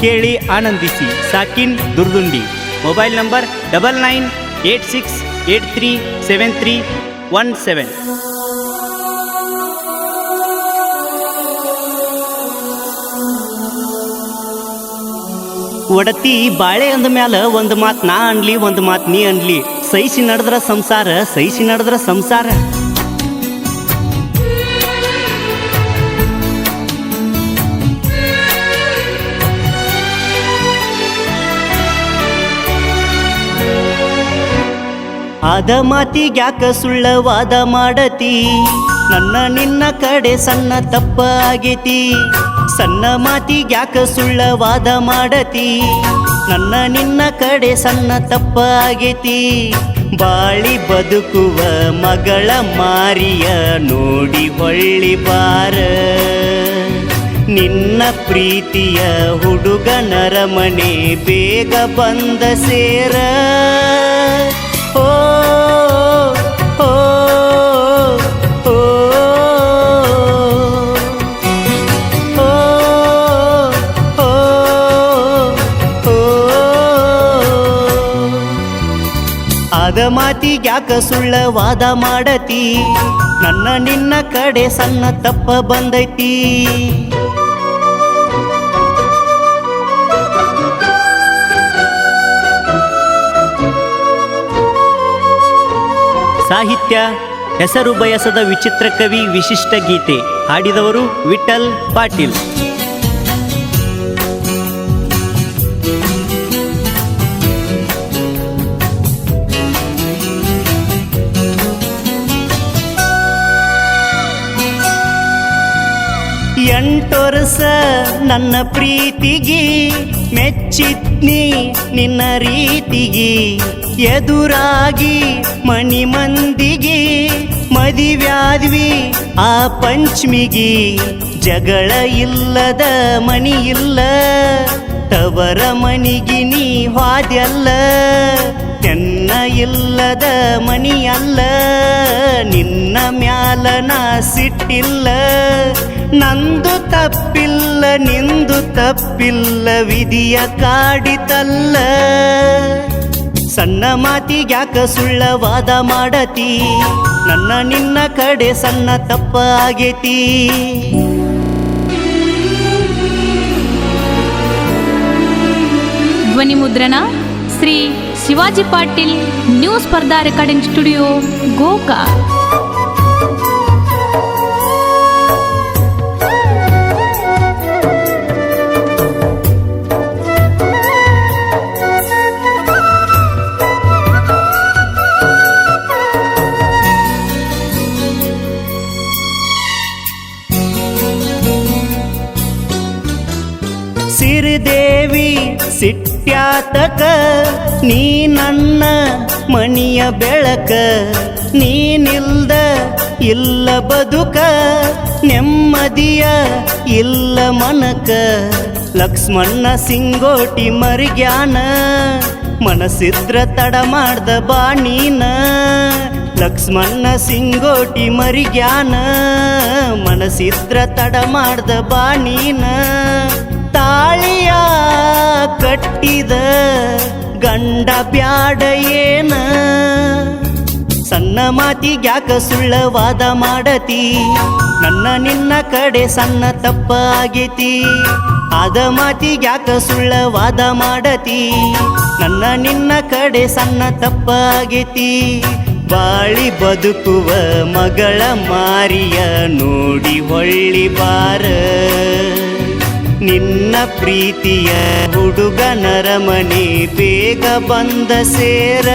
ಕೇಳಿ ಆನಂದಿಸಿ. ಸಾಕಿನ್ Durdundi. Mobile number 9986837317. ಒಡತಿ ಬಾಳೆ ಅಂದ ಮ್ಯಾಲ ಒಂದು ಮಾತು ನಾ ಅನ್ಲಿ, ಒಂದು ಮಾತು ನೀ ಅನ್ಲಿ. ಸಹಿಸಿ ನಡೆದ್ರ ಸಂಸಾರ, ಸಹಿಸಿ ನಡೆದ್ರ ಸಂಸಾರ. ಆದ ಮಾತಿಗ್ಯಾಕ ಸುಳ್ಳ ವಾದ ಮಾಡತಿ, ನನ್ನ ನಿನ್ನ ಕಡೆ ಸಣ್ಣ ತಪ್ಪ ಆಗೇತಿ. ಸಣ್ಣ ಮಾತಿಗ್ಯಾಕ ಸುಳ್ಳ ವಾದ ಮಾಡತಿ, ನನ್ನ ನಿನ್ನ ಕಡೆ ಸಣ್ಣ ತಪ್ಪ ಆಗೇತಿ. ಬಾಳಿ ಬದುಕುವ ಮಗಳ ಮಾರಿಯ ನೋಡಿ ಹೊಳ್ಳಿ ಬಾರ, ನಿನ್ನ ಪ್ರೀತಿಯ ಹುಡುಗನರ ಮನೆ ಬೇಗ ಬಂದ ಸೇರ. ಓ ಓ ಓ ಆದ ಮಾತಿಗ್ಯಾಕ ಸುಳ್ಳ ವಾದ ಮಾಡತಿ, ನನ್ನ ನಿನ್ನ ಕಡೆ ಸಣ್ಣ ತಪ್ಪ ಬಂದೈತಿ. ಸಾಹಿತ್ಯ ಹೆಸರು ಬಯಸದ ವಿಚಿತ್ರ ಕವಿ ವಿಶಿಷ್ಟ ಗೀತೆ. ಹಾಡಿದವರು ವಿಠಲ್ ಪಾಟೀಲ್. ಎಂಟೊರಸ ನನ್ನ ಪ್ರೀತಿಗಿ ಮೆಚ್ಚಿದ್ನಿ ನಿನ್ನ ರೀತಿಗಿ, ಎದುರಾಗಿ ಮಣಿ ಮಂದಿಗಿ ಮದಿವ್ಯಾದ್ವಿ ಆ ಪಂಚಮಿಗಿ. ಜಗಳ ಇಲ್ಲದ ಮನಿ ಇಲ್ಲ, ತವರ ಮನಿಗಿ ನೀ ಹಾದ್ಯಲ್ಲ. ಚೆನ್ನ ಇಲ್ಲದ ಮನಿಯಲ್ಲ, ನಿನ್ನ ಮ್ಯಾಲ ನಾ ಸಿಟ್ಟಿಲ್ಲ. ನಂದು ತಪ್ಪಿಲ್ಲ ನಿಂದು ತಪ್ಪಿಲ್ಲ, ವಿಧಿಯ ಕಾಡಿತಲ್ಲ. ಸಣ್ಣ ಮಾತಿಗ್ಯಾಕ ಸುಳ್ಳ ವಾದ ಮಾಡತಿ, ನನ್ನ ನಿನ್ನ ಕಡೆ ಸಣ್ಣ ತಪ್ಪ ಆಗೇತಿ. ಧ್ವನಿ ಮುದ್ರಣ ಶ್ರೀ ಶಿವಾಜಿ ಪಾಟೀಲ್, ನ್ಯೂ ಸ್ಪರ್ಧಾ ರೆಕಾರ್ಡಿಂಗ್ ಸ್ಟುಡಿಯೋ, ಗೋಕಾಕ್. ಸಿರಿದೇವಿ ಸಿಟ್ಯಾತಕ, ನೀ ನನ್ನ ಮಣಿಯ ಬೆಳಕ. ನೀನಿಲ್ದ ಇಲ್ಲ ಬದುಕ, ನೆಮ್ಮದಿಯ ಇಲ್ಲ ಮನಕ. ಲಕ್ಷ್ಮಣ್ಣ ಸಿಂಗೋಟಿ ಮರಿಗ್ಯಾನ, ಮನಸ್ಸಿದ್ರ ತಡ ಮಾಡ್ದ ಬಾಣೀನ. ಲಕ್ಷ್ಮಣ್ಣ ಸಿಂಗೋಟಿ ಮರಿಗ್ಯಾನ, ಮನಸ್ಸಿದ್ರ ತಡ ಮಾಡ್ದ ಬಾಣೀನ. ತಾಳಿಯ ಕಟ್ಟಿದ ಗಂಡ ಬ್ಯಾಡ ಏನ, ಸಣ್ಣ ಮಾತಿಗ್ಯಾಕ ಸುಳ್ಳ ವಾದ ಮಾಡತಿ, ನನ್ನ ನಿನ್ನ ಕಡೆ ಸಣ್ಣ ತಪ್ಪ ಆಗೇತಿ. ಆದ ಮಾತಿಗ್ಯಾಕ ಸುಳ್ಳ ವಾದ ಮಾಡತಿ, ನನ್ನ ನಿನ್ನ ಕಡೆ ಸಣ್ಣ ತಪ್ಪ ಆಗೇತಿ. ಬಾಳಿ ಬದುಕುವ ಮಗಳ ಮಾರಿಯ ನೋಡಿ ಹೊಳ್ಳಿ ಬಾರ, ನಿನ್ನ ಪ್ರೀತಿಯ ಹುಡುಗನರ ಮನೆ ಬೇಗ ಬಂದ ಸೇರ.